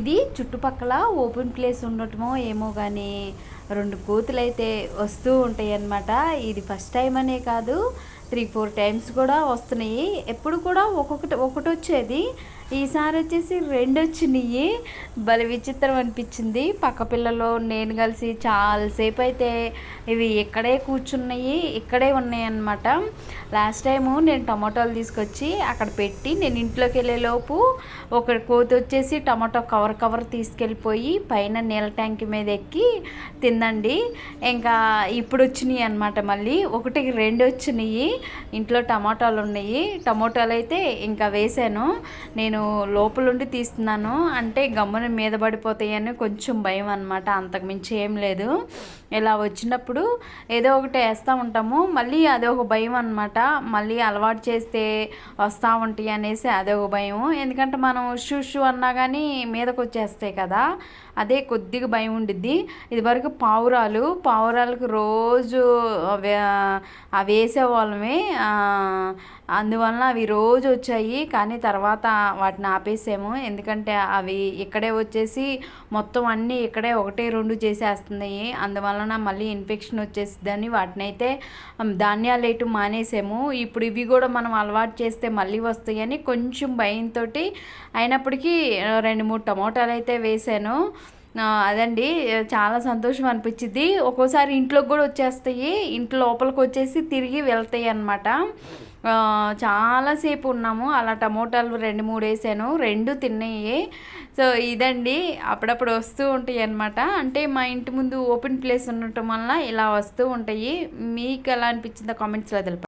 ఇది చుట్టుపక్కల open place ఉండటమో ఏమో కానీ 2 కోతులైతే వస్తూ ఉంటాయి అన్నమాట. ఇది ఫస్ట్ టైం అనే కాదు, 3-4 టైమ్స్ కూడా వస్తున్నాయి. ఎప్పుడు కూడా ఒకటి వచ్చేది, ఈసారి వచ్చేసి 2 వచ్చినాయి. భలే విచిత్రం అనిపించింది. పక్క పిల్లలు నేను కలిసి చాలాసేపు అయితే ఇవి ఇక్కడే కూర్చున్నాయి, ఇక్కడే ఉన్నాయి అన్నమాట. లాస్ట్ టైము నేను టమాటాలు తీసుకొచ్చి అక్కడ పెట్టి నేను ఇంట్లోకి వెళ్ళేలోపు ఒక కోతి వచ్చేసి టమాటో కవర్ తీసుకెళ్ళిపోయి పైన నీళ్ళ ట్యాంక్ మీద ఎక్కి తిందండి. ఇంకా ఇప్పుడు వచ్చినాయి అన్నమాట. మళ్ళీ 1-2 వచ్చినాయి. ఇంట్లో టమాటాలు ఉన్నాయి. టమాటాలు అయితే ఇంకా వేసాను. నేను లోపలుండి తీస్తున్నాను అంటే గమ్మున మీద పడిపోతాయని కొంచెం భయం అన్నమాట. అంతకుమించి ఏం లేదు. ఇలా వచ్చినప్పుడు ఏదో ఒకటి వేస్తూ ఉంటాము, మళ్ళీ అదొక భయం అన్నమాట. మళ్ళీ అలవాటు చేస్తే వస్తూ ఉంటాయి అనేసి అదొక భయం. ఎందుకంటే మనం షూ అన్నా కానీ మీదకి వచ్చేస్తాయి కదా, అదే కొద్దిగా భయం ఉండిద్ది. ఇదివరకు పావురాలకు రోజు వేసేవాళ్ళమే, అందువలన అవి రోజు వచ్చాయి. కానీ తర్వాత వాటిని ఆపేసాము, ఎందుకంటే అవి ఇక్కడే వచ్చేసి మొత్తం అన్నీ ఇక్కడే 1-2 చేసేస్తున్నాయి. అందువలన మళ్ళీ ఇన్ఫెక్షన్ వచ్చేస్తుందని వాటిని అయితే ధాన్యాలు వేయటం మానేసాము. ఇప్పుడు ఇవి కూడా మనం అలవాటు చేస్తే మళ్ళీ వస్తాయని కొంచెం భయంతో అయినప్పటికీ 2-3 టమోటాలు అయితే వేసాను. అదండి, చాలా సంతోషం అనిపించింది. ఒక్కోసారి ఇంట్లోకి కూడా వచ్చేస్తాయి, ఇంట్లో లోపలికి వచ్చేసి తిరిగి వెళ్తాయి అన్నమాట. చాలాసేపు ఉన్నాము అలా. టమోటాలు 2-3 వేసాను, 2 తిన్నాయి. సో ఇదండి, అప్పుడప్పుడు వస్తూ ఉంటాయి అన్నమాట. అంటే మా ఇంటి ముందు ఓపెన్ ప్లేస్ ఉండటం వల్ల ఇలా వస్తూ ఉంటాయి. మీకు ఎలా అనిపించిందో కామెంట్స్లో తెలిపండి.